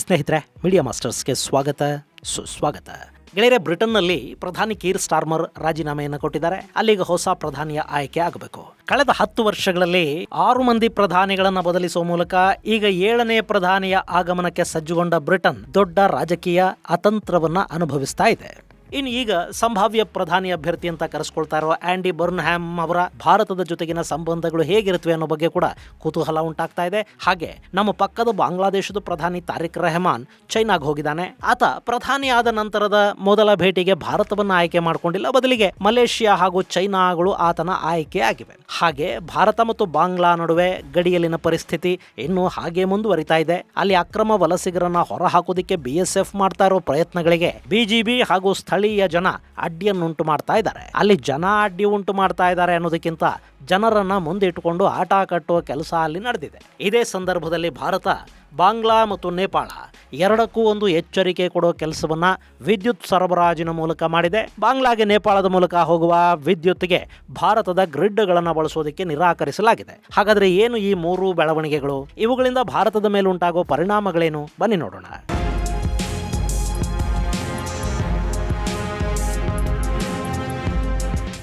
ಸ್ನೇಹಿತರೆ, ಮೀಡಿಯಾ ಮಾಸ್ಟರ್ಸ್ಗೆ ಸ್ವಾಗತ ಸುಸ್ವಾಗತ. ಗೆಳೆಯರೆ, ಬ್ರಿಟನ್ನಲ್ಲಿ ಪ್ರಧಾನಿ ಕೀರ್ ಸ್ಟಾರ್ಮರ್ ರಾಜೀನಾಮೆಯನ್ನು ಕೊಟ್ಟಿದ್ದಾರೆ. ಅಲ್ಲಿಗೆ ಹೊಸ ಪ್ರಧಾನಿಯ ಆಯ್ಕೆ ಆಗಬೇಕು. ಕಳೆದ 10 ವರ್ಷಗಳಲ್ಲಿ 6 ಮಂದಿ ಪ್ರಧಾನಿಗಳನ್ನು ಬದಲಿಸುವ ಮೂಲಕ ಈಗ 7ನೇ ಪ್ರಧಾನಿಯ ಆಗಮನಕ್ಕೆ ಸಜ್ಜುಗೊಂಡ ಬ್ರಿಟನ್ ದೊಡ್ಡ ರಾಜಕೀಯ ಅತಂತ್ರವನ್ನ ಅನುಭವಿಸ್ತಾ ಇದೆ. ಇನ್ನು ಈಗ ಸಂಭಾವ್ಯ ಪ್ರಧಾನಿ ಅಭ್ಯರ್ಥಿ ಅಂತ ಕರೆಸ್ಕೊಳ್ತಾ ಇರೋ ಆಂಡಿ ಬರ್ನ್ಹ್ಯಾಮ್ ಅವರ ಭಾರತದ ಜೊತೆಗಿನ ಸಂಬಂಧಗಳು ಹೇಗಿರುತ್ತವೆ ಅನ್ನೋ ಬಗ್ಗೆ ಕೂಡ ಕುತೂಹಲ ಉಂಟಾಗ್ತಾ ಇದೆ. ಹಾಗೆ ನಮ್ಮ ಪಕ್ಕದ ಬಾಂಗ್ಲಾದೇಶದ ಪ್ರಧಾನಿ ತಾರಿಕ್ ರೆಹಮಾನ್ ಚೈನಾಗ್ ಹೋಗಿದ್ದಾನೆ. ಆತ ಪ್ರಧಾನಿ ಆದ ನಂತರದ ಮೊದಲ ಭೇಟಿಗೆ ಭಾರತವನ್ನ ಆಯ್ಕೆ ಮಾಡಿಕೊಂಡಿಲ್ಲ, ಬದಲಿಗೆ ಮಲೇಷಿಯಾ ಹಾಗೂ ಚೈನಾಗಳು ಆತನ ಆಯ್ಕೆ ಆಗಿವೆ. ಹಾಗೆ ಭಾರತ ಮತ್ತು ಬಾಂಗ್ಲಾ ನಡುವೆ ಗಡಿಯಲ್ಲಿನ ಪರಿಸ್ಥಿತಿ ಇನ್ನೂ ಹಾಗೆ ಮುಂದುವರಿತಾ ಇದೆ. ಅಲ್ಲಿ ಅಕ್ರಮ ವಲಸಿಗರನ್ನ ಹೊರಹಾಕೋದಿಕ್ಕೆ BSF ಮಾಡ್ತಾ ಇರೋ ಪ್ರಯತ್ನಗಳಿಗೆ BGB ಹಾಗೂ ಸ್ಥಳೀಯ ಜನ ಅಡ್ಡಿಯನ್ನುಂಟು ಮಾಡ್ತಾ ಇದ್ದಾರೆ. ಅಲ್ಲಿ ಜನ ಅಡ್ಡಿ ಉಂಟು ಮಾಡ್ತಾ ಇದ್ದಾರೆ ಅನ್ನೋದಕ್ಕಿಂತ ಜನರನ್ನ ಮುಂದಿಟ್ಟುಕೊಂಡು ಆಟ ಕಟ್ಟುವ ಕೆಲಸ ಅಲ್ಲಿ ನಡೆದಿದೆ. ಇದೇ ಸಂದರ್ಭದಲ್ಲಿ ಭಾರತ ಬಾಂಗ್ಲಾ ಮತ್ತು ನೇಪಾಳ ಎರಡಕ್ಕೂ ಒಂದು ಎಚ್ಚರಿಕೆ ಕೊಡೋ ಕೆಲಸವನ್ನ ವಿದ್ಯುತ್ ಸರಬರಾಜಿನ ಮೂಲಕ ಮಾಡಿದೆ. ಬಾಂಗ್ಲಾಗೆ ನೇಪಾಳದ ಮೂಲಕ ಹೋಗುವ ವಿದ್ಯುತ್ಗೆ ಭಾರತದ ಗ್ರಿಡ್ಗಳನ್ನು ಬಳಸೋದಕ್ಕೆ ನಿರಾಕರಿಸಲಾಗಿದೆ. ಹಾಗಾದ್ರೆ ಏನು ಈ 3 ಬೆಳವಣಿಗೆಗಳು? ಇವುಗಳಿಂದ ಭಾರತದ ಮೇಲೆ ಉಂಟಾಗೋ ಪರಿಣಾಮಗಳೇನು? ಬನ್ನಿ ನೋಡೋಣ.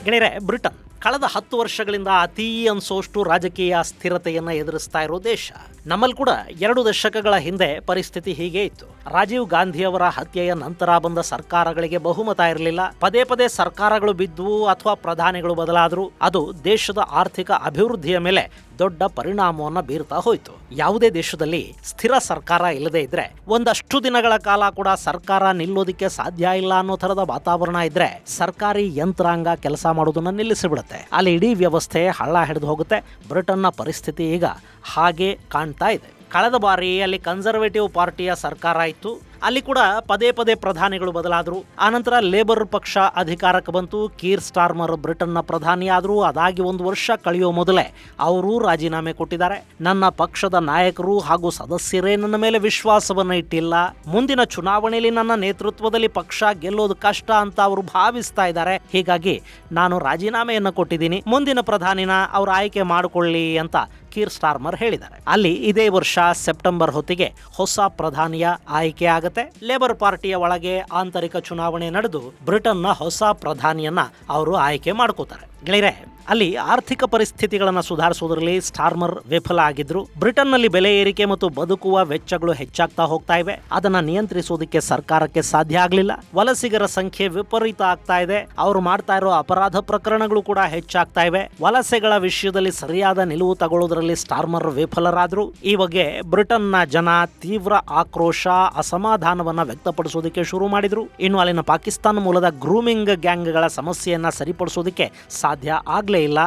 ಗೆಳೆಯರೆ, ಬ್ರಿಟನ್ ಕಳೆದ 10 ವರ್ಷಗಳಿಂದ ಅತೀ ಅನ್ಸೋಷ್ಟು ರಾಜಕೀಯ ಸ್ಥಿರತೆಯನ್ನ ಎದುರಿಸ್ತಾ ಇರೋ ದೇಶ. ನಮ್ಮಲ್ಲಿ ಕೂಡ 2 ದಶಕಗಳ ಹಿಂದೆ ಪರಿಸ್ಥಿತಿ ಹೀಗೆ ಇತ್ತು. ರಾಜೀವ್ ಗಾಂಧಿ ಅವರ ಹತ್ಯೆಯ ನಂತರ ಬಂದ ಸರ್ಕಾರಗಳಿಗೆ ಬಹುಮತ ಇರಲಿಲ್ಲ. ಪದೇ ಪದೇ ಸರ್ಕಾರಗಳು ಬಿದ್ದುವು ಅಥವಾ ಪ್ರಧಾನಿಗಳು ಬದಲಾದರೂ ಅದು ದೇಶದ ಆರ್ಥಿಕ ಅಭಿವೃದ್ಧಿಯ ಮೇಲೆ ದೊಡ್ಡ ಪರಿಣಾಮವನ್ನು ಬೀರ್ತಾ ಹೋಯಿತು. ಯಾವುದೇ ದೇಶದಲ್ಲಿ ಸ್ಥಿರ ಸರ್ಕಾರ ಇಲ್ಲದೆ ಇದ್ರೆ ಒಂದಷ್ಟು ದಿನಗಳ ಕಾಲ ಕೂಡ ಸರ್ಕಾರ ನಿಲ್ಲೋದಿಕ್ಕೆ ಸಾಧ್ಯ ಇಲ್ಲ ಅನ್ನೋ ತರದ ವಾತಾವರಣ ಇದ್ರೆ ಸರ್ಕಾರಿ ಯಂತ್ರಾಂಗ ಕೆಲಸ ಮಾಡೋದನ್ನ ನಿಲ್ಲಿಸಿಬಿಡುತ್ತೆ. ಅಲ್ಲಿ ಇಡೀ ವ್ಯವಸ್ಥೆ ಹಳ್ಳ ಹಿಡಿದು ಹೋಗುತ್ತೆ. ಬ್ರಿಟನ್ನ ಪರಿಸ್ಥಿತಿ ಈಗ ಹಾಗೆ ಕಾಣ್ತಾ ಇದೆ. ಕಳೆದ ಬಾರಿ ಅಲ್ಲಿ ಕನ್ಸರ್ವೇಟಿವ್ ಪಾರ್ಟಿಯ ಸರ್ಕಾರ ಇತ್ತು. ಅಲ್ಲಿ ಕೂಡ ಪದೇ ಪದೇ ಪ್ರಧಾನಿಗಳು ಬದಲಾದರು. ಆನಂತರ ಲೇಬರ್ ಪಕ್ಷ ಅಧಿಕಾರಕ್ಕೆ ಬಂತು. ಕೀರ್ ಸ್ಟಾರ್ಮರ್ ಬ್ರಿಟನ್ನ ಪ್ರಧಾನಿ ಆದರೂ ಅದಾಗಿ 1 ವರ್ಷ ಕಳೆಯೋ ಮೊದಲೇ ಅವರು ರಾಜೀನಾಮೆ ಕೊಟ್ಟಿದ್ದಾರೆ. ನನ್ನ ಪಕ್ಷದ ನಾಯಕರು ಹಾಗೂ ಸದಸ್ಯರೇ ನನ್ನ ಮೇಲೆ ವಿಶ್ವಾಸವನ್ನ ಇಟ್ಟಿಲ್ಲ. ಮುಂದಿನ ಚುನಾವಣೆಯಲ್ಲಿ ನನ್ನ ನೇತೃತ್ವದಲ್ಲಿ ಪಕ್ಷ ಗೆಲ್ಲೋದು ಕಷ್ಟ ಅಂತ ಅವರು ಭಾವಿಸ್ತಾ ಇದ್ದಾರೆ. ಹೀಗಾಗಿ ನಾನು ರಾಜೀನಾಮೆಯನ್ನು ಕೊಟ್ಟಿದ್ದೀನಿ. ಮುಂದಿನ ಪ್ರಧಾನಿನ ಅವರು ಆಯ್ಕೆ ಮಾಡಿಕೊಳ್ಳಿ ಅಂತ ಕೀರ್ ಸ್ಟಾರ್ಮರ್ ಹೇಳಿದ್ದಾರೆ. ಅಲ್ಲಿ ಇದೇ ವರ್ಷ ಸೆಪ್ಟೆಂಬರ್ ಹೊತ್ತಿಗೆ ಹೊಸ ಪ್ರಧಾನಿಯ ಆಯ್ಕೆ ಆಗುತ್ತೆ. ಲೇಬರ್ ಪಾರ್ಟಿಯ ಒಳಗೆ ಆಂತರಿಕ ಚುನಾವಣೆ ನಡೆದು ಬ್ರಿಟನ್ನ ಹೊಸ ಪ್ರಧಾನಿಯನ್ನ ಅವರು ಆಯ್ಕೆ ಮಾಡ್ಕೋತಾರೆ. ಗೆಳೆಯರೆ, ಅಲ್ಲಿ ಆರ್ಥಿಕ ಪರಿಸ್ಥಿತಿಗಳನ್ನು ಸುಧಾರಿಸುವುದರಲ್ಲಿ ಸ್ಟಾರ್ಮರ್ ವಿಫಲ ಆಗಿದ್ರು. ಬ್ರಿಟನ್ನಲ್ಲಿ ಬೆಲೆ ಏರಿಕೆ ಮತ್ತು ಬದುಕುವ ವೆಚ್ಚಗಳು ಹೆಚ್ಚಾಗ್ತಾ ಹೋಗ್ತಾ ಇವೆ. ಅದನ್ನ ನಿಯಂತ್ರಿಸೋದಕ್ಕೆ ಸರ್ಕಾರಕ್ಕೆ ಸಾಧ್ಯ ಆಗಲಿಲ್ಲ. ವಲಸಿಗರ ಸಂಖ್ಯೆ ವಿಪರೀತ ಆಗ್ತಾ ಇದೆ. ಅವರು ಮಾಡ್ತಾ ಇರೋ ಅಪರಾಧ ಪ್ರಕರಣಗಳು ಕೂಡ ಹೆಚ್ಚಾಗ್ತಾ ಇವೆ. ವಲಸೆಗಳ ವಿಷಯದಲ್ಲಿ ಸರಿಯಾದ ನಿಲುವು ತಗೊಳ್ಳೋದ್ರಲ್ಲಿ ಸ್ಟಾರ್ಮರ್ ವಿಫಲರಾದ್ರು. ಈ ಬಗ್ಗೆ ಬ್ರಿಟನ್ನ ಜನ ತೀವ್ರ ಆಕ್ರೋಶ, ಅಸಮಾಧಾನವನ್ನ ವ್ಯಕ್ತಪಡಿಸೋದಕ್ಕೆ ಶುರು ಮಾಡಿದ್ರು. ಇನ್ನು ಅಲ್ಲಿನ ಪಾಕಿಸ್ತಾನ ಮೂಲದ ಗ್ರೂಮಿಂಗ್ ಗ್ಯಾಂಗ್ಗಳ ಸಮಸ್ಯೆಯನ್ನ ಸರಿಪಡಿಸೋದಕ್ಕೆ ಸಾಧ್ಯ ಆಗ್ಲೇ ಇಲ್ಲ.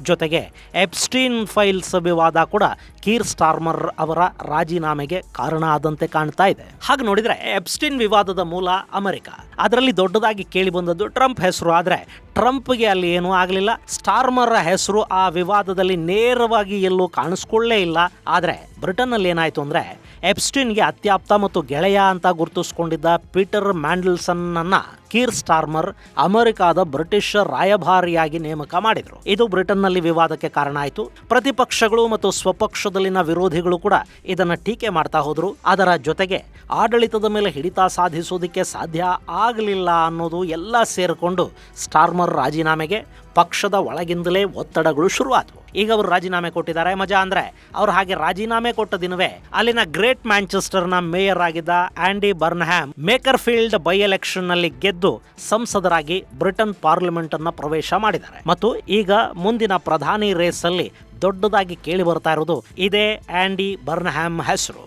ಜೊತೆಗೆ ಎಪ್ಸ್ಟೀನ್ ಫೈಲ್ಸ್ ವಿವಾದ ಕೂಡ ಕೀರ್ ಸ್ಟಾರ್ಮರ್ ಅವರ ರಾಜೀನಾಮೆಗೆ ಕಾರಣ ಆದಂತೆ ಕಾಣ್ತಾ ಇದೆ. ಹಾಗೆ ನೋಡಿದ್ರೆ ಎಪ್ಸ್ಟೀನ್ ವಿವಾದದ ಮೂಲ ಅಮೆರಿಕ. ಅದರಲ್ಲಿ ದೊಡ್ಡದಾಗಿ ಕೇಳಿ ಬಂದದ್ದು ಟ್ರಂಪ್ ಹೆಸರು. ಆದ್ರೆ ಟ್ರಂಪ್ಗೆ ಅಲ್ಲಿ ಏನೂ ಆಗಲಿಲ್ಲ. ಸ್ಟಾರ್ಮರ್ ಹೆಸರು ಆ ವಿವಾದದಲ್ಲಿ ನೇರವಾಗಿ ಎಲ್ಲೂ ಕಾಣಿಸ್ಕೊಳ್ಳೇ ಇಲ್ಲ. ಆದ್ರೆ ಬ್ರಿಟನ್ನಲ್ಲಿ ಏನಾಯ್ತು ಅಂದ್ರೆ, ಎಪ್ಸ್ಟೀನ್ಗೆ ಅತ್ಯಾಪ್ತ ಮತ್ತು ಗೆಳೆಯ ಅಂತ ಗುರುತಿಸಿಕೊಂಡಿದ್ದ ಪೀಟರ್ ಮ್ಯಾಂಡಲ್ಸನ್ ಅನ್ನ ಕೀರ್ ಸ್ಟಾರ್ಮರ್ ಅಮೆರಿಕಾದ ಬ್ರಿಟಿಷ್ ರಾಯಭಾರಿಯಾಗಿ ನೇಮಕ ಮಾಡಿದ್ರು. ಇದು ಬ್ರಿಟನ್ನಲ್ಲಿ ವಿವಾದಕ್ಕೆ ಕಾರಣ ಆಯಿತು. ಪ್ರತಿಪಕ್ಷಗಳು ಮತ್ತು ಸ್ವಪಕ್ಷದಲ್ಲಿನ ವಿರೋಧಿಗಳು ಕೂಡ ಇದನ್ನ ಟೀಕೆ ಮಾಡ್ತಾ ಹೋದ್ರು. ಅದರ ಜೊತೆಗೆ ಆಡಳಿತದ ಮೇಲೆ ಹಿಡಿತ ಸಾಧಿಸೋದಕ್ಕೆ ಸಾಧ್ಯ ಆಗಲಿಲ್ಲ ಅನ್ನೋದು ಎಲ್ಲ ಸೇರಿಕೊಂಡು ಸ್ಟಾರ್ಮರ್ ರಾಜೀನಾಮೆಗೆ ಪಕ್ಷದ ಒಳಗಿಂದಲೇ ಒತ್ತಡಗಳು ಶುರುವಾದವು. ಈಗ ಅವರು ರಾಜೀನಾಮೆ ಕೊಟ್ಟಿದ್ದಾರೆ. ಮಜಾ ಅಂದ್ರೆ ಅವರು ಹಾಗೆ ರಾಜೀನಾಮೆ ಕೊಟ್ಟ ದಿನವೇ ಅಲ್ಲಿನ ಗ್ರೇಟ್ ಮ್ಯಾಂಚೆಸ್ಟರ್ನ ಮೇಯರ್ ಆಗಿದ್ದ ಆಂಡಿ ಬರ್ನ್ಹ್ಯಾಮ್ ಮೇಕರ್ಫೀಲ್ಡ್ ಬೈ ಎಲೆಕ್ಷನ್ ನಲ್ಲಿ ಗೆದ್ದು ಸಂಸದರಾಗಿ ಬ್ರಿಟನ್ ಪಾರ್ಲಿಮೆಂಟ್ ಅನ್ನ ಪ್ರವೇಶ ಮಾಡಿದ್ದಾರೆ. ಮತ್ತು ಈಗ ಮುಂದಿನ ಪ್ರಧಾನಿ ರೇಸ್ ಅಲ್ಲಿ ದೊಡ್ಡದಾಗಿ ಕೇಳಿ ಬರ್ತಾ ಇರೋದು ಇದೇ ಆಂಡಿ ಬರ್ನ್ಹ್ಯಾಮ್ ಹೆಸರು.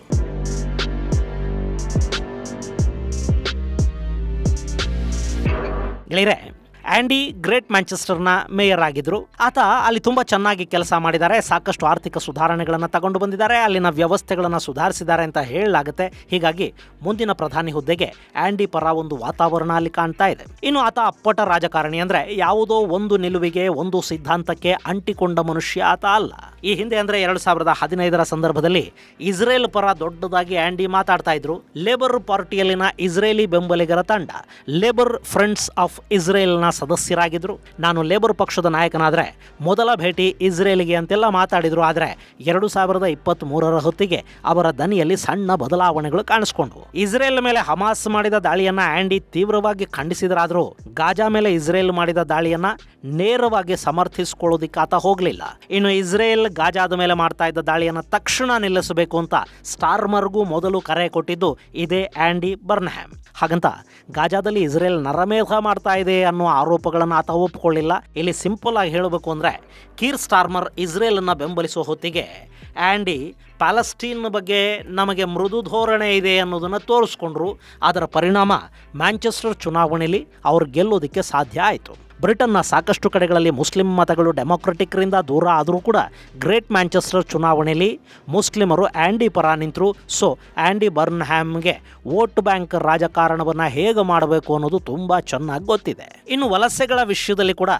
ಗೆಳೆಯರೆ, ಆಂಡಿ ಗ್ರೇಟ್ ಮ್ಯಾಂಚೆಸ್ಟರ್ನ ಮೇಯರ್ ಆಗಿದ್ರು. ಆತ ಅಲ್ಲಿ ತುಂಬಾ ಚೆನ್ನಾಗಿ ಕೆಲಸ ಮಾಡಿದ್ದಾರೆ. ಸಾಕಷ್ಟು ಆರ್ಥಿಕ ಸುಧಾರಣೆಗಳನ್ನು ತಗೊಂಡು ಬಂದಿದ್ದಾರೆ. ಅಲ್ಲಿನ ವ್ಯವಸ್ಥೆಗಳನ್ನು ಸುಧಾರಿಸಿದ್ದಾರೆ ಅಂತ ಹೇಳಲಾಗುತ್ತೆ. ಹೀಗಾಗಿ ಮುಂದಿನ ಪ್ರಧಾನಿ ಹುದ್ದೆಗೆ ಆಂಡಿ ಪರ ಒಂದು ವಾತಾವರಣ ಅಲ್ಲಿ ಕಾಣ್ತಾ ಇದೆ. ಇನ್ನು ಆತ ಅಪ್ಪಟ ರಾಜಕಾರಣಿ. ಅಂದ್ರೆ ಯಾವುದೋ ಒಂದು ನಿಲುವಿಗೆ, ಒಂದು ಸಿದ್ಧಾಂತಕ್ಕೆ ಅಂಟಿಕೊಂಡ ಮನುಷ್ಯ ಆತ ಅಲ್ಲ. ಈ ಹಿಂದೆ ಅಂದರೆ 2015ರ ಸಂದರ್ಭದಲ್ಲಿ ಇಸ್ರೇಲ್ ಪರ ದೊಡ್ಡದಾಗಿ ಆ್ಯಂಡಿ ಮಾತಾಡ್ತಾ ಇದ್ರು. ಲೇಬರ್ ಪಾರ್ಟಿಯಲ್ಲಿನ ಇಸ್ರೇಲಿ ಬೆಂಬಲಿಗರ ತಂಡ ಲೇಬರ್ ಫ್ರೆಂಡ್ಸ್ ಆಫ್ ಇಸ್ರೇಲ್ನ ಸದಸ್ಯರಾಗಿದ್ದರು. ನಾನು ಲೇಬರ್ ಪಕ್ಷದ ನಾಯಕನಾದರೆ ಮೊದಲ ಭೇಟಿ ಇಸ್ರೇಲಿಗೆ ಅಂತೆಲ್ಲ ಮಾತಾಡಿದ್ರು. ಆದರೆ 2023ರ ಹೊತ್ತಿಗೆ ಅವರ ದನಿಯಲ್ಲಿ ಸಣ್ಣ ಬದಲಾವಣೆಗಳು ಕಾಣಿಸ್ಕೊಂಡ್ವು. ಇಸ್ರೇಲ್ ಮೇಲೆ ಹಮಾಸ್ ಮಾಡಿದ ದಾಳಿಯನ್ನ ಆ್ಯಂಡಿ ತೀವ್ರವಾಗಿ ಖಂಡಿಸಿದರಾದರೂ ಗಾಜಾ ಮೇಲೆ ಇಸ್ರೇಲ್ ಮಾಡಿದ ದಾಳಿಯನ್ನ ನೇರವಾಗಿ ಸಮರ್ಥಿಸಿಕೊಳ್ಳೋದಿಕ್ಕೆ ಆತ ಹೋಗಲಿಲ್ಲ. ಇನ್ನು ಇಸ್ರೇಲ್ ಗಾಜಾದ ಮೇಲೆ ಮಾಡ್ತಾ ಇದ್ದ ದಾಳಿಯನ್ನು ತಕ್ಷಣ ನಿಲ್ಲಿಸಬೇಕು ಅಂತ ಸ್ಟಾರ್ಮರ್ಗೂ ಮೊದಲು ಕರೆ ಕೊಟ್ಟಿದ್ದು ಇದೇ ಆ್ಯಂಡಿ ಬರ್ನ್ಹ್ಯಾಮ್. ಹಾಗಂತ ಗಾಜಾದಲ್ಲಿ ಇಸ್ರೇಲ್ ನರಮೇಧ ಮಾಡ್ತಾ ಇದೆ ಅನ್ನೋ ಆರೋಪಗಳನ್ನು ಆತ ಒಪ್ಪಿಕೊಳ್ಳಿಲ್ಲ. ಇಲ್ಲಿ ಸಿಂಪಲ್ ಆಗಿ ಹೇಳಬೇಕು ಅಂದರೆ ಕೀರ್ ಸ್ಟಾರ್ಮರ್ ಇಸ್ರೇಲನ್ನು ಬೆಂಬಲಿಸುವ ಹೊತ್ತಿಗೆ ಆ್ಯಂಡಿ ಪ್ಯಾಲೆಸ್ಟೀನ್ ಬಗ್ಗೆ ನಮಗೆ ಮೃದು ಧೋರಣೆ ಇದೆ ಅನ್ನೋದನ್ನು ತೋರಿಸ್ಕೊಂಡ್ರು. ಅದರ ಪರಿಣಾಮ ಮ್ಯಾಂಚೆಸ್ಟರ್ ಚುನಾವಣೆಯಲ್ಲಿ ಅವರು ಗೆಲ್ಲೋದಕ್ಕೆ ಸಾಧ್ಯ ಆಯಿತು. ಬ್ರಿಟನ್ನ ಸಾಕಷ್ಟು ಕಡೆಗಳಲ್ಲಿ ಮುಸ್ಲಿಂ ಮತಗಳು ಡೆಮೊಕ್ರೆಟಿಕ್ರಿಂದ ದೂರ ಆದರೂ ಕೂಡ ಗ್ರೇಟ್ ಮ್ಯಾಂಚೆಸ್ಟರ್ ಚುನಾವಣೆಯಲ್ಲಿ ಮುಸ್ಲಿಮರು ಆ್ಯಂಡಿ ಪರ ನಿಂತರು. ಸೊ ಆ್ಯಂಡಿ ಬರ್ನ್ಹ್ಯಾಮ್ಗೆ ವೋಟ್ ಬ್ಯಾಂಕ್ ರಾಜಕಾರಣವನ್ನು ಹೇಗೆ ಮಾಡಬೇಕು ಅನ್ನೋದು ತುಂಬ ಚೆನ್ನಾಗಿ ಗೊತ್ತಿದೆ. ಇನ್ನು ವಲಸೆಗಳ ವಿಷಯದಲ್ಲಿ ಕೂಡ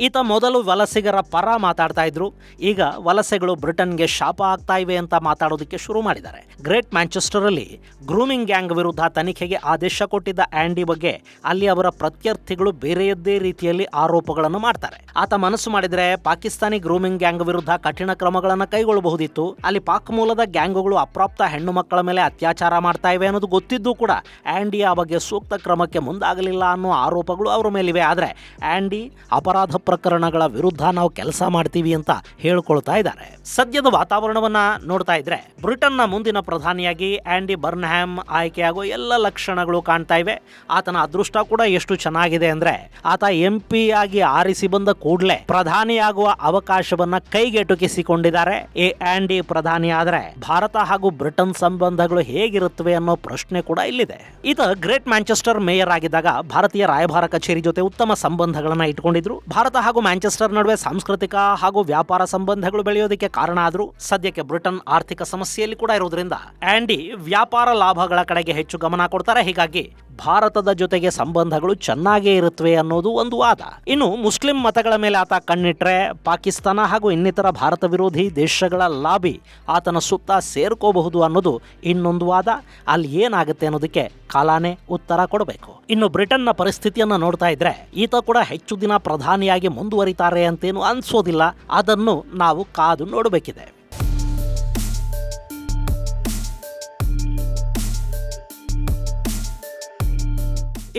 ಈತ ಮೊದಲು ವಲಸಿಗರ ಪರ ಮಾತಾಡ್ತಾ ಇದ್ರು. ಈಗ ವಲಸೆಗಳು ಬ್ರಿಟನ್ಗೆ ಶಾಪ ಆಗ್ತಾ ಇವೆ ಅಂತ ಮಾತಾಡೋದಕ್ಕೆ ಶುರು ಮಾಡಿದ್ದಾರೆ. ಗ್ರೇಟ್ ಮ್ಯಾಂಚೆಸ್ಟರಲ್ಲಿ ಗ್ರೂಮಿಂಗ್ ಗ್ಯಾಂಗ್ ವಿರುದ್ಧ ತನಿಖೆಗೆ ಆದೇಶ ಕೊಟ್ಟಿದ್ದ ಆ್ಯಂಡಿ ಬಗ್ಗೆ ಅಲ್ಲಿ ಅವರ ಪ್ರತ್ಯರ್ಥಿಗಳು ಬೇರೆಯದ್ದೇ ರೀತಿಯಲ್ಲಿ ಆರೋಪಗಳನ್ನು ಮಾಡ್ತಾರೆ. ಆತ ಮನಸ್ಸು ಮಾಡಿದರೆ ಪಾಕಿಸ್ತಾನಿ ಗ್ರೂಮಿಂಗ್ ಗ್ಯಾಂಗ್ ವಿರುದ್ಧ ಕಠಿಣ ಕ್ರಮಗಳನ್ನು ಕೈಗೊಳ್ಳಬಹುದಿತ್ತು. ಅಲ್ಲಿ ಪಾಕ್ ಮೂಲದ ಗ್ಯಾಂಗುಗಳು ಅಪ್ರಾಪ್ತ ಹೆಣ್ಣು ಮಕ್ಕಳ ಮೇಲೆ ಅತ್ಯಾಚಾರ ಮಾಡ್ತಾ ಇವೆ ಅನ್ನೋದು ಗೊತ್ತಿದ್ದು ಕೂಡ ಆ್ಯಂಡಿ ಆ ಬಗ್ಗೆ ಸೂಕ್ತ ಕ್ರಮಕ್ಕೆ ಮುಂದಾಗಲಿಲ್ಲ ಅನ್ನೋ ಆರೋಪಗಳು ಅವರ ಮೇಲಿವೆ. ಆದರೆ ಆ್ಯಂಡಿ ಅಪರಾಧ ಪ್ರಕರಣಗಳ ವಿರುದ್ಧ ನಾವು ಕೆಲಸ ಮಾಡ್ತೀವಿ ಅಂತ ಹೇಳ್ಕೊಳ್ತಾ ಇದ್ದಾರೆ. ಸದ್ಯದ ವಾತಾವರಣವನ್ನ ನೋಡ್ತಾ ಇದ್ರೆ ಬ್ರಿಟನ್ನ ಮುಂದಿನ ಪ್ರಧಾನಿಯಾಗಿ ಆ್ಯಂಡಿ ಬರ್ನ್ಹ್ಯಾಮ್ ಆಯ್ಕೆಯಾಗೋ ಎಲ್ಲ ಲಕ್ಷಣಗಳು ಕಾಣ್ತಾ ಇವೆ. ಆತನ ಅದೃಷ್ಟ ಕೂಡ ಎಷ್ಟು ಚೆನ್ನಾಗಿದೆ ಅಂದ್ರೆ ಆತ MP ಆಗಿ ಆರಿಸಿ ಬಂದ ಕೂಡಲೇ ಪ್ರಧಾನಿಯಾಗುವ ಅವಕಾಶವನ್ನ ಕೈಗೆಟುಕಿಸಿಕೊಂಡಿದ್ದಾರೆ. ಈ ಆ್ಯಂಡಿ ಪ್ರಧಾನಿ ಆದರೆ ಭಾರತ ಹಾಗೂ ಬ್ರಿಟನ್ ಸಂಬಂಧಗಳು ಹೇಗಿರುತ್ತವೆ ಅನ್ನೋ ಪ್ರಶ್ನೆ ಕೂಡ ಇಲ್ಲಿದೆ. ಈತ ಗ್ರೇಟ್ ಮ್ಯಾಂಚೆಸ್ಟರ್ ಮೇಯರ್ ಆಗಿದ್ದಾಗ ಭಾರತೀಯ ರಾಯಭಾರ ಕಚೇರಿ ಜೊತೆ ಉತ್ತಮ ಸಂಬಂಧಗಳನ್ನ ಇಟ್ಕೊಂಡಿದ್ರು. ಭಾರತ ಹಾಗೂ ಮ್ಯಾಂಚೆಸ್ಟರ್ ನಡುವೆ ಸಾಂಸ್ಕೃತಿಕ ಹಾಗೂ ವ್ಯಾಪಾರ ಸಂಬಂಧಗಳು ಬೆಳೆಯೋದಕ್ಕೆ ಕಾರಣ ಆದ್ರು. ಸದ್ಯಕ್ಕೆ ಬ್ರಿಟನ್ ಆರ್ಥಿಕ ಸಮಸ್ಯೆಯಲ್ಲಿ ಕೂಡ ಇರೋದ್ರಿಂದ ಆ್ಯಂಡಿ ವ್ಯಾಪಾರ ಲಾಭಗಳ ಕಡೆಗೆ ಹೆಚ್ಚು ಗಮನ ಕೊಡ್ತಾರೆ. ಹೀಗಾಗಿ ಭಾರತದ ಜೊತೆಗೆ ಸಂಬಂಧಗಳು ಚೆನ್ನಾಗೇ ಇರುತ್ತವೆ ಅನ್ನೋದು ಒಂದು ವಾದ. ಇನ್ನು ಮುಸ್ಲಿಂ ಮತಗಳ ಮೇಲೆ ಆತ ಕಣ್ಣಿಟ್ರೆ ಪಾಕಿಸ್ತಾನ ಹಾಗೂ ಇನ್ನಿತರ ಭಾರತ ವಿರೋಧಿ ದೇಶಗಳ ಲಾಬಿ ಆತನ ಸುತ್ತ ಸೇರ್ಕೋಬಹುದು ಅನ್ನೋದು ಇನ್ನೊಂದು ವಾದ. ಅಲ್ಲಿ ಏನಾಗುತ್ತೆ ಅನ್ನೋದಕ್ಕೆ ಕಾಲಾನೇ ಉತ್ತರ ಕೊಡಬೇಕು. ಇನ್ನು ಬ್ರಿಟನ್ನ ಪರಿಸ್ಥಿತಿಯನ್ನ ನೋಡ್ತಾ ಇದ್ರೆ ಈತ ಕೂಡ ಹೆಚ್ಚು ದಿನ ಪ್ರಧಾನಿಯಾಗಿ ಮುಂದುವರಿತಾರೆ ಅಂತೇನು ಅನ್ಸೋದಿಲ್ಲ. ಅದನ್ನು ನಾವು ಕಾದು ನೋಡಬೇಕಿದೆ.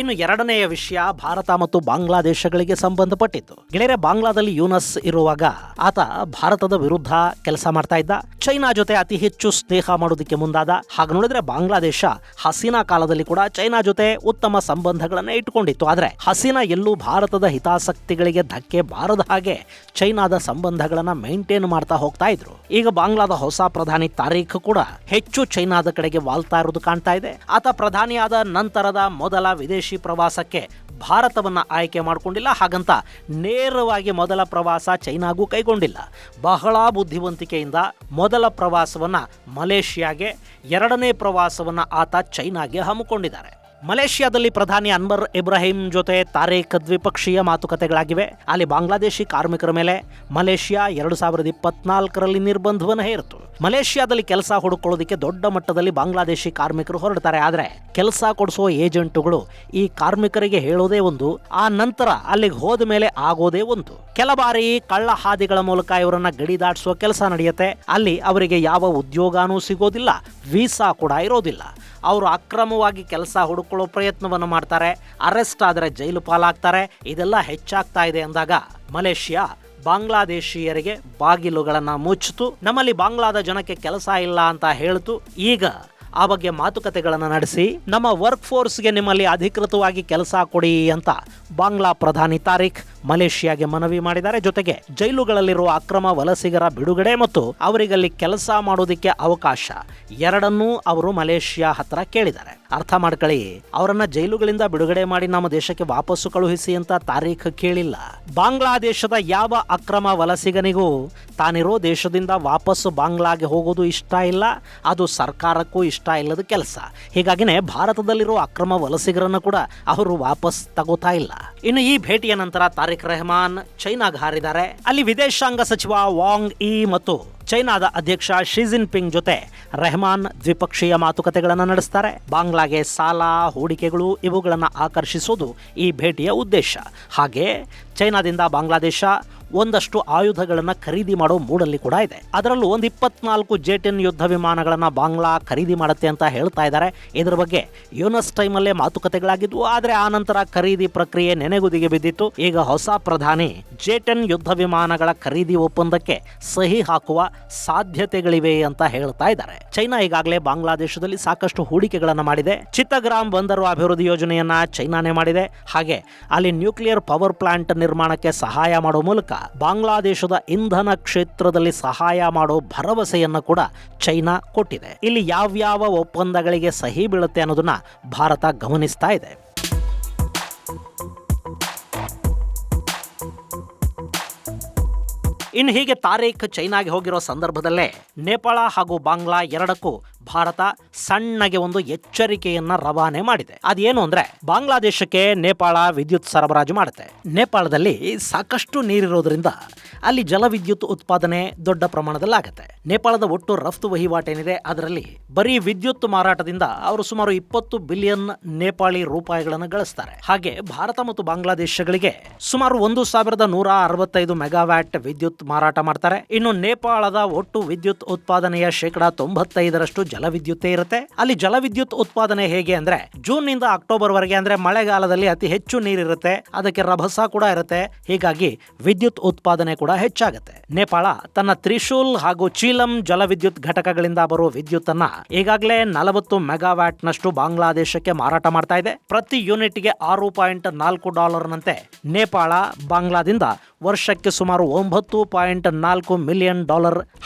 ಇನ್ನು ಎರಡನೆಯ ವಿಷಯ ಭಾರತ ಮತ್ತು ಬಾಂಗ್ಲಾದೇಶಗಳಿಗೆ ಸಂಬಂಧಪಟ್ಟಿದ್ದು. ಗೆಳೆಯರೆ, ಬಾಂಗ್ಲಾದಲ್ಲಿ ಯೂನಸ್ ಇರುವಾಗ ಆತ ಭಾರತದ ವಿರುದ್ಧ ಕೆಲಸ ಮಾಡ್ತಾ ಇದ್ದ. ಚೈನಾ ಜೊತೆ ಅತಿ ಹೆಚ್ಚು ಸ್ನೇಹ ಮಾಡೋದಕ್ಕೆ ಮುಂದಾದ. ಹಾಗೆ ನೋಡಿದ್ರೆ ಬಾಂಗ್ಲಾದೇಶ ಹಸೀನಾ ಕಾಲದಲ್ಲಿ ಕೂಡ ಚೈನಾ ಜೊತೆ ಉತ್ತಮ ಸಂಬಂಧಗಳನ್ನ ಇಟ್ಟುಕೊಂಡಿತ್ತು. ಆದ್ರೆ ಹಸೀನಾ ಎಲ್ಲೂ ಭಾರತದ ಹಿತಾಸಕ್ತಿಗಳಿಗೆ ಧಕ್ಕೆ ಬಾರದ ಹಾಗೆ ಚೈನಾದ ಸಂಬಂಧಗಳನ್ನ ಮೇಂಟೈನ್ ಮಾಡ್ತಾ ಹೋಗ್ತಾ ಇದ್ರು. ಈಗ ಬಾಂಗ್ಲಾದ ಹೊಸ ಪ್ರಧಾನಿ ತಾರೀಖ್ ಕೂಡ ಹೆಚ್ಚು ಚೈನಾದ ಕಡೆಗೆ ವಾಲ್ತಾ ಇರೋದು ಕಾಣ್ತಾ ಇದೆ. ಆತ ಪ್ರಧಾನಿಯಾದ ನಂತರದ ಮೊದಲ ವಿದೇಶಿ ಪ್ರವಾಸಕ್ಕೆ ಭಾರತವನ್ನ ಆಯ್ಕೆ ಮಾಡಿಕೊಂಡಿಲ್ಲ. ಹಾಗಂತ ನೇರವಾಗಿ ಮೊದಲ ಪ್ರವಾಸ ಚೈನಾಗೂ ಕೈಗೊಂಡಿಲ್ಲ. ಬಹಳ ಬುದ್ಧಿವಂತಿಕೆಯಿಂದ ಮೊದಲ ಪ್ರವಾಸವನ್ನ ಮಲೇಷಿಯಾಗೆ, ಎರಡನೇ ಪ್ರವಾಸವನ್ನ ಆತ ಚೈನಾಗೆ ಹಮ್ಮಿಕೊಂಡಿದ್ದಾರೆ. ಮಲೇಷಿಯಾದಲ್ಲಿ ಪ್ರಧಾನಿ ಅನ್ವರ್ ಇಬ್ರಾಹಿಂ ಜೊತೆ ತಾರೀಖ್ ದ್ವಿಪಕ್ಷೀಯ ಮಾತುಕತೆಗಳಾಗಿವೆ. ಅಲ್ಲಿ ಬಾಂಗ್ಲಾದೇಶಿ ಕಾರ್ಮಿಕರ ಮೇಲೆ ಮಲೇಷಿಯಾ 2024ರಲ್ಲಿ ನಿರ್ಬಂಧವನ್ನು ಹೇರಿತು. ಮಲೇಷಿಯಾದಲ್ಲಿ ಕೆಲಸ ಹುಡುಕೊಳ್ಳೋದಕ್ಕೆ ದೊಡ್ಡ ಮಟ್ಟದಲ್ಲಿ ಬಾಂಗ್ಲಾದೇಶಿ ಕಾರ್ಮಿಕರು ಹೊರಡ್ತಾರೆ. ಆದರೆ ಕೆಲಸ ಕೊಡಿಸೋ ಏಜೆಂಟುಗಳು ಈ ಕಾರ್ಮಿಕರಿಗೆ ಹೇಳೋದೇ ಒಂದು, ಆ ನಂತರ ಅಲ್ಲಿಗೆ ಹೋದ ಮೇಲೆ ಆಗೋದೇ ಒಂದು. ಕೆಲ ಬಾರಿ ಕಳ್ಳ ಹಾದಿಗಳ ಮೂಲಕ ಇವರನ್ನ ಗಡಿ ದಾಟಿಸೋ ಕೆಲಸ ನಡೆಯುತ್ತೆ. ಅಲ್ಲಿ ಅವರಿಗೆ ಯಾವ ಉದ್ಯೋಗನೂ ಸಿಗೋದಿಲ್ಲ, ವೀಸಾ ಕೂಡ ಇರೋದಿಲ್ಲ. ಅವರು ಅಕ್ರಮವಾಗಿ ಕೆಲಸ ಹುಡುಕೊಳ್ಳೋ ಪ್ರಯತ್ನವನ್ನು ಮಾಡ್ತಾರೆ. ಅರೆಸ್ಟ್ ಆದರೆ ಜೈಲು ಪಾಲಾಗ್ತಾರೆ. ಇದೆಲ್ಲ ಹೆಚ್ಚಾಗ್ತಾ ಇದೆ ಅಂದಾಗ ಮಲೇಷಿಯಾ ಬಾಂಗ್ಲಾದೇಶಿಯರಿಗೆ ಬಾಗಿಲುಗಳನ್ನು ಮುಚ್ಚಿತು. ನಮ್ಮಲ್ಲಿ ಬಾಂಗ್ಲಾದ ಜನಕ್ಕೆ ಕೆಲಸ ಇಲ್ಲ ಅಂತ ಹೇಳ್ತು. ಈಗ ಆ ಬಗ್ಗೆ ಮಾತುಕತೆಗಳನ್ನು ನಡೆಸಿ ನಮ್ಮ ವರ್ಕ್ ಫೋರ್ಸ್ಗೆ ನಿಮ್ಮಲ್ಲಿ ಅಧಿಕೃತವಾಗಿ ಕೆಲಸ ಕೊಡಿ ಅಂತ ಬಾಂಗ್ಲಾ ಪ್ರಧಾನಿ ತಾರೀಖ್ ಮಲೇಷಿಯಾಗೆ ಮನವಿ ಮಾಡಿದ್ದಾರೆ. ಜೊತೆಗೆ ಜೈಲುಗಳಲ್ಲಿರುವ ಅಕ್ರಮ ವಲಸಿಗರ ಬಿಡುಗಡೆ ಮತ್ತು ಅವರಿಗಲ್ಲಿ ಕೆಲಸ ಮಾಡೋದಕ್ಕೆ ಅವಕಾಶ ಎರಡನ್ನೂ ಅವರು ಮಲೇಷಿಯಾ ಹತ್ರ ಕೇಳಿದ್ದಾರೆ. ಅರ್ಥ ಮಾಡ್ಕೊಳ್ಳಿ, ಅವರನ್ನ ಜೈಲುಗಳಿಂದ ಬಿಡುಗಡೆ ಮಾಡಿ ನಮ್ಮ ದೇಶಕ್ಕೆ ವಾಪಸ್ಸು ಕಳುಹಿಸಿ ಅಂತ ತಾರೀಖ್ ಕೇಳಿಲ್ಲ. ಬಾಂಗ್ಲಾದೇಶದ ಯಾವ ಅಕ್ರಮ ವಲಸಿಗನಿಗೂ ತಾನಿರೋ ದೇಶದಿಂದ ವಾಪಸ್ಸು ಬಾಂಗ್ಲಾಗೆ ಹೋಗೋದು ಇಷ್ಟ ಇಲ್ಲ. ಅದು ಸರ್ಕಾರಕ್ಕೂ ಇಷ್ಟ ಇಲ್ಲದ ಕೆಲಸ. ಹೀಗಾಗಿನೇ ಭಾರತದಲ್ಲಿರೋ ಅಕ್ರಮ ವಲಸಿಗರನ್ನು ಕೂಡ ಅವರು ವಾಪಸ್ ತಗೋತಾ ಇಲ್ಲ. ಇನ್ನು ಈ ಭೇಟಿಯ ನಂತರ ತಾರಿಕ್ ರೆಹಮಾನ್ ಚೈನಾಗೆ ಹಾರಿದ್ದಾರೆ. ಅಲ್ಲಿ ವಿದೇಶಾಂಗ ಸಚಿವ ವಾಂಗ್ ಈ ಮತ್ತು ಚೈನಾದ ಅಧ್ಯಕ್ಷ ಶಿ ಜಿನ್ಪಿಂಗ್ ಜೊತೆ ರೆಹಮಾನ್ ದ್ವಿಪಕ್ಷೀಯ ಮಾತುಕತೆಗಳನ್ನು ನಡೆಸ್ತಾರೆ. ಬಾಂಗ್ಲಾಗೆ ಸಾಲ, ಹೂಡಿಕೆಗಳು ಇವುಗಳನ್ನು ಆಕರ್ಷಿಸೋದು ಈ ಭೇಟಿಯ ಉದ್ದೇಶ. ಹಾಗೆ ಚೈನಾದಿಂದ ಬಾಂಗ್ಲಾದೇಶ ಒಂದಷ್ಟು ಆಯುಧಗಳನ್ನು ಖರೀದಿ ಮಾಡೋ ಮೂಡಲ್ಲಿ ಕೂಡ ಇದೆ. ಅದರಲ್ಲೂ ಒಂದು 24 ಜೆಟಿನ್ ಯುದ್ಧ ವಿಮಾನಗಳನ್ನು ಬಾಂಗ್ಲಾ ಖರೀದಿ ಮಾಡುತ್ತೆ ಅಂತ ಹೇಳ್ತಾ ಇದ್ದಾರೆ. ಇದರ ಬಗ್ಗೆ ಯೂನಸ್ ಟೈಮಲ್ಲೇ ಮಾತುಕತೆಗಳಾಗಿದ್ವು. ಆದರೆ ಆ ನಂತರ ಖರೀದಿ ಪ್ರಕ್ರಿಯೆ ನೆನೆಗುದಿಗೆ ಬಿದ್ದಿತ್ತು. ಈಗ ಹೊಸ ಪ್ರಧಾನಿ ಜೆಟಿನ್ ಯುದ್ಧ ವಿಮಾನಗಳ ಖರೀದಿ ಒಪ್ಪಂದಕ್ಕೆ ಸಹಿ ಹಾಕುವ ಸಾಧ್ಯತೆಗಳಿವೆ ಅಂತ ಹೇಳ್ತಾ ಇದ್ದಾರೆ. ಚೈನಾ ಈಗಾಗಲೇ ಬಾಂಗ್ಲಾದೇಶದಲ್ಲಿ ಸಾಕಷ್ಟು ಹೂಡಿಕೆಗಳನ್ನು ಮಾಡಿದೆ. ಚಿತ್ತಗ್ರಾಮ್ ಬಂದರು ಅಭಿವೃದ್ಧಿ ಯೋಜನೆಯನ್ನ ಚೈನಾನೇ ಮಾಡಿದೆ. ಹಾಗೆ ಅಲ್ಲಿ ನ್ಯೂಕ್ಲಿಯರ್ ಪವರ್ ಪ್ಲಾಂಟ್ ನಿರ್ಮಾಣಕ್ಕೆ ಸಹಾಯ ಮಾಡೋ ಮೂಲಕ ಬಾಂಗ್ಲಾದೇಶದ ಇಂಧನ ಕ್ಷೇತ್ರದಲ್ಲಿ ಸಹಾಯ ಮಾಡೋ ಭರವಸೆಯನ್ನು ಕೂಡ ಚೈನಾ ಕೊಟ್ಟಿದೆ. ಇಲ್ಲಿ ಯಾವ್ಯಾವ ಒಪ್ಪಂದಗಳಿಗೆ ಸಹಿ ಬೀಳುತ್ತೆ ಅನ್ನೋದನ್ನ ಭಾರತ ಗಮನಿಸ್ತಾ ಇದೆ. ಇನ್ನು ಹೀಗೆ ತಾರೀಖ್ ಚೈನಾಗೆ ಹೋಗಿರೋ ಸಂದರ್ಭದಲ್ಲೇ ನೇಪಾಳ ಹಾಗೂ ಬಾಂಗ್ಲಾ ಎರಡಕ್ಕೂ ಭಾರತ ಸಣ್ಣಗೆ ಒಂದು ಎಚ್ಚರಿಕೆಯನ್ನ ರವಾನೆ ಮಾಡಿದೆ. ಅದೇನು ಅಂದ್ರೆ, ಬಾಂಗ್ಲಾದೇಶಕ್ಕೆ ನೇಪಾಳ ವಿದ್ಯುತ್ ಸರಬರಾಜು ಮಾಡುತ್ತೆ. ನೇಪಾಳದಲ್ಲಿ ಸಾಕಷ್ಟು ನೀರಿರೋದ್ರಿಂದ ಅಲ್ಲಿ ಜಲವಿದ್ಯುತ್ ಉತ್ಪಾದನೆ ದೊಡ್ಡ ಪ್ರಮಾಣದಲ್ಲಿ ಆಗುತ್ತೆ. ನೇಪಾಳದ ಒಟ್ಟು ರಫ್ತು ವಹಿವಾಟೇನಿದೆ ಅದರಲ್ಲಿ ಬರೀ ವಿದ್ಯುತ್ ಮಾರಾಟದಿಂದ ಅವರು ಸುಮಾರು 20 ಬಿಲಿಯನ್ ನೇಪಾಳಿ ರೂಪಾಯಿಗಳನ್ನು ಗಳಿಸ್ತಾರೆ. ಹಾಗೆ ಭಾರತ ಮತ್ತು ಬಾಂಗ್ಲಾದೇಶಗಳಿಗೆ ಸುಮಾರು 1165 ಮೆಗಾವ್ಯಾಟ್ ವಿದ್ಯುತ್ ಮಾರಾಟ ಮಾಡ್ತಾರೆ. ಇನ್ನು ನೇಪಾಳದ ಒಟ್ಟು ವಿದ್ಯುತ್ ಉತ್ಪಾದನೆಯ 95% ಜಲವಿದ್ಯುತ್ತೇ ಇರುತ್ತೆ. ಅಲ್ಲಿ ಜಲವಿದ್ಯುತ್ ಉತ್ಪಾದನೆ ಹೇಗೆ ಅಂದ್ರೆ, ಜೂನ್ ನಿಂದ ಅಕ್ಟೋಬರ್ ವರೆಗೆ ಅಂದ್ರೆ ಮಳೆಗಾಲದಲ್ಲಿ ಅತಿ ಹೆಚ್ಚು ನೀರಿರುತ್ತೆ, ಅದಕ್ಕೆ ರಭಸ ಕೂಡ ಇರುತ್ತೆ. ಹೀಗಾಗಿ ವಿದ್ಯುತ್ ಉತ್ಪಾದನೆ ಕೂಡ ಹೆಚ್ಚಾಗುತ್ತೆ. ನೇಪಾಳ ತನ್ನ ತ್ರಿಶೂಲ್ ಹಾಗೂ ಚೀಲಂ ಜಲವಿದ್ಯುತ್ ಘಟಕಗಳಿಂದ ಬರುವ ವಿದ್ಯುತ್ ಅನ್ನ ಈಗಾಗಲೇ 40 ಮೆಗಾವ್ಯಾಟ್ ನಷ್ಟು ಬಾಂಗ್ಲಾದೇಶಕ್ಕೆ ಮಾರಾಟ ಮಾಡ್ತಾ ಇದೆ. ಪ್ರತಿ ಯೂನಿಟ್ಗೆ $6.4 ನಂತೆ ನೇಪಾಳ ಬಾಂಗ್ಲಾದಿಂದ ವರ್ಷಕ್ಕೆ ಸುಮಾರು $9.4 ಮಿಲಿಯನ್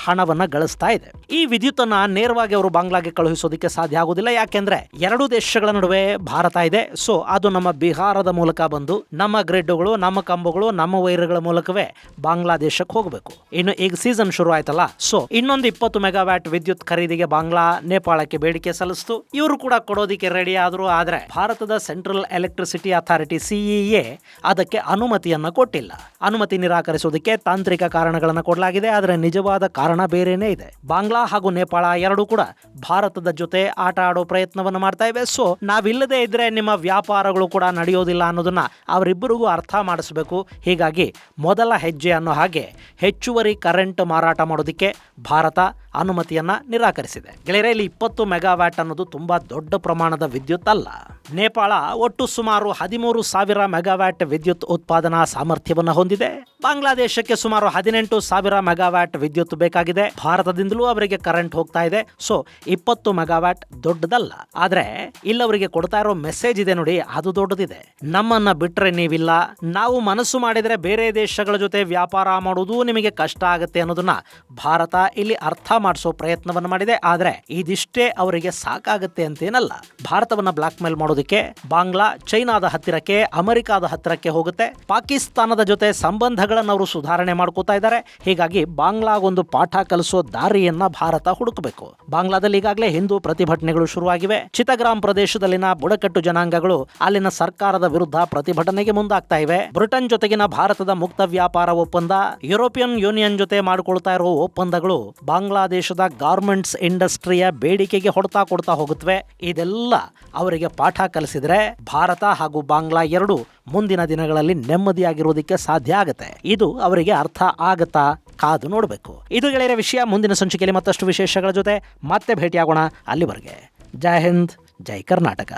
ಹಣವನ್ನ ಗಳಿಸ್ತಾ ಇದೆ. ಈ ವಿದ್ಯುತ್ ಅನ್ನ ನೇರವಾಗಿ ಅವರು ಬಾಂಗ್ಲಾಗೆ ಕಳುಹಿಸೋದಕ್ಕೆ ಸಾಧ್ಯ ಆಗುದಿಲ್ಲ. ಯಾಕೆಂದ್ರೆ ಎರಡು ದೇಶಗಳ ನಡುವೆ ಭಾರತ ಇದೆ. ಸೊ ಅದು ನಮ್ಮ ಬಿಹಾರದ ಮೂಲಕ ಬಂದು ನಮ್ಮ ಗ್ರಿಡ್ಗಳು, ನಮ್ಮ ಕಂಬಗಳು, ನಮ್ಮ ವೈರ್ಗಳ ಮೂಲಕವೇ ಬಾಂಗ್ಲಾದೇಶಕ್ಕೆ ಹೋಗಬೇಕು. ಇನ್ನು ಈಗ ಸೀಸನ್ ಶುರು ಆಯ್ತಲ್ಲ, ಸೊ ಇನ್ನೊಂದು 20 ಮೆಗಾವ್ಯಾಟ್ ವಿದ್ಯುತ್ ಖರೀದಿಗೆ ಬಾಂಗ್ಲಾ ನೇಪಾಳಕ್ಕೆ ಬೇಡಿಕೆ ಸಲ್ಲಿಸ್ತು. ಇವರು ಕೂಡ ಕೊಡೋದಿಕ್ಕೆ ರೆಡಿ ಆದ್ರು. ಆದ್ರೆ ಭಾರತದ ಸೆಂಟ್ರಲ್ ಎಲೆಕ್ಟ್ರಿಸಿಟಿ ಅಥಾರಿಟಿ CEA ಅದಕ್ಕೆ ಅನುಮತಿಯನ್ನ ಕೊಟ್ಟಿಲ್ಲ. ಅನುಮತಿ ನಿರಾಕರಿಸುವುದಕ್ಕೆ ತಾಂತ್ರಿಕ ಕಾರಣಗಳನ್ನು ಕೊಡಲಾಗಿದೆ. ಆದರೆ ನಿಜವಾದ ಕಾರಣ ಬೇರೆನೇ ಇದೆ. ಬಾಂಗ್ಲಾ ಹಾಗೂ ನೇಪಾಳ ಎರಡೂ ಕೂಡ ಭಾರತದ ಜೊತೆ ಆಟ ಆಡೋ ಪ್ರಯತ್ನವನ್ನು ಮಾಡ್ತಾ ಇವೆ. ಸೊ ನಾವಿಲ್ಲದೆ ಇದ್ರೆ ನಿಮ್ಮ ವ್ಯಾಪಾರಗಳು ಕೂಡ ನಡೆಯೋದಿಲ್ಲ ಅನ್ನೋದನ್ನ ಅವರಿಬ್ಬರಿಗೂ ಅರ್ಥ ಮಾಡಿಸಬೇಕು. ಹೀಗಾಗಿ ಮೊದಲ ಹೆಜ್ಜೆ ಅನ್ನೋ ಹಾಗೆ ಹೆಚ್ಚುವರಿ ಕರೆಂಟ್ ಮಾರಾಟ ಮಾಡೋದಕ್ಕೆ ಭಾರತ ಅನುಮತಿಯನ್ನ ನಿರಾಕರಿಸಿದೆ. ಗೆಳೆಯರೆ, ಇಲ್ಲಿ 20 ಮೆಗಾವ್ಯಾಟ್ ಅನ್ನೋದು ತುಂಬಾ ದೊಡ್ಡ ಪ್ರಮಾಣದ ವಿದ್ಯುತ್ ಅಲ್ಲ. ನೇಪಾಳ ಒಟ್ಟು ಸುಮಾರು 13,000 ಮೆಗಾವ್ಯಾಟ್ ವಿದ್ಯುತ್ ಉತ್ಪಾದನಾ ಸಾಮರ್ಥ್ಯವನ್ನು ಹೊಂದಿದೆ. ಬಾಂಗ್ಲಾದೇಶಕ್ಕೆ ಸುಮಾರು 18,000 ಮೆಗಾವ್ಯಾಟ್ ವಿದ್ಯುತ್ ಬೇಕಾಗಿದೆ. ಭಾರತದಿಂದಲೂ ಅವರಿಗೆ ಕರೆಂಟ್ ಹೋಗ್ತಾ ಇದೆ. ಸೊ 20 ಮೆಗಾವ್ಯಾಟ್ ದೊಡ್ಡದಲ್ಲ. ಆದ್ರೆ ಇಲ್ಲವರಿಗೆ ಕೊಡ್ತಾ ಇರೋ ಮೆಸೇಜ್ ಇದೆ ನೋಡಿ, ಅದು ದೊಡ್ಡದಿದೆ. ನಮ್ಮನ್ನ ಬಿಟ್ರೆ ನೀವಿಲ್ಲ, ನಾವು ಮನಸ್ಸು ಮಾಡಿದ್ರೆ ಬೇರೆ ದೇಶಗಳ ಜೊತೆ ವ್ಯಾಪಾರ ಮಾಡುವುದು ನಿಮಗೆ ಕಷ್ಟ ಆಗುತ್ತೆ ಅನ್ನೋದನ್ನ ಭಾರತ ಇಲ್ಲಿ ಅರ್ಥ ಮಾಡಿಸೋ ಪ್ರಯತ್ನವನ್ನು ಮಾಡಿದೆ. ಆದ್ರೆ ಇದಿಷ್ಟೇ ಅವರಿಗೆ ಸಾಕಾಗುತ್ತೆ ಅಂತೇನಲ್ಲ. ಭಾರತವನ್ನ ಬ್ಲಾಕ್ ಮೇಲ್ ಮಾಡೋದಕ್ಕೆ ಬಾಂಗ್ಲಾ ಚೈನಾದ ಹತ್ತಿರಕ್ಕೆ, ಅಮೆರಿಕಾದ ಹತ್ತಿರಕ್ಕೆ ಹೋಗುತ್ತೆ. ಪಾಕಿಸ್ತಾನದ ಜೊತೆ ಸಂಬಂಧಗಳನ್ನು ಅವರು ಸುಧಾರಣೆ ಮಾಡ್ಕೋತಾ ಇದ್ದಾರೆ. ಹೀಗಾಗಿ ಬಾಂಗ್ಲಾಗೊಂದು ಪಾಠ ಕಲಿಸೋ ದಾರಿಯನ್ನ ಭಾರತ ಹುಡುಕಬೇಕು. ಬಾಂಗ್ಲಾದಲ್ಲಿ ಈಗಾಗಲೇ ಹಿಂದೂ ಪ್ರತಿಭಟನೆಗಳು ಶುರುವಾಗಿವೆ. ಚಿತ್ತಗ್ರಾಮ್ ಪ್ರದೇಶದಲ್ಲಿನ ಬುಡಕಟ್ಟು ಜನಾಂಗಗಳು ಅಲ್ಲಿನ ಸರ್ಕಾರದ ವಿರುದ್ಧ ಪ್ರತಿಭಟನೆಗೆ ಮುಂದಾಗ್ತಾ ಇವೆ. ಬ್ರಿಟನ್ ಜೊತೆಗಿನ ಭಾರತದ ಮುಕ್ತ ವ್ಯಾಪಾರ ಒಪ್ಪಂದ, ಯುರೋಪಿಯನ್ ಯೂನಿಯನ್ ಜೊತೆ ಮಾಡಿಕೊಳ್ತಾ ಇರೋ ಒಪ್ಪಂದಗಳು ಬಾಂಗ್ಲಾದೇಶದ ಗಾರ್ಮೆಂಟ್ಸ್ ಇಂಡಸ್ಟ್ರಿಯ ಬೇಡಿಕೆಗೆ ಹೊಡೆತ ಕೊಡ್ತಾ ಹೋಗುತ್ತವೆ. ಇದೆಲ್ಲ ಅವರಿಗೆ ಪಾಠ ಕಲಿಸಿದ್ರೆ ಭಾರತ ಹಾಗೂ ಬಾಂಗ್ಲಾ ಎರಡು ಮುಂದಿನ ದಿನಗಳಲ್ಲಿ ನೆಮ್ಮದಿಯಾಗಿರೋದಕ್ಕೆ ಸಾಧ್ಯ ಆಗುತ್ತೆ. ಇದು ಅವರಿಗೆ ಅರ್ಥ ಆಗತ್ತಾ? ಕಾದು ನೋಡಬೇಕು. ಇದು ಗೆಳೆಯರ ವಿಷಯ. ಮುಂದಿನ ಸಂಚಿಕೆಯಲ್ಲಿ ಮತ್ತಷ್ಟು ವಿಶೇಷಗಳ ಜೊತೆ ಮತ್ತೆ ಭೇಟಿಯಾಗೋಣ. ಅಲ್ಲಿವರೆಗೆ ಜೈ ಹಿಂದ್, ಜೈ ಕರ್ನಾಟಕ.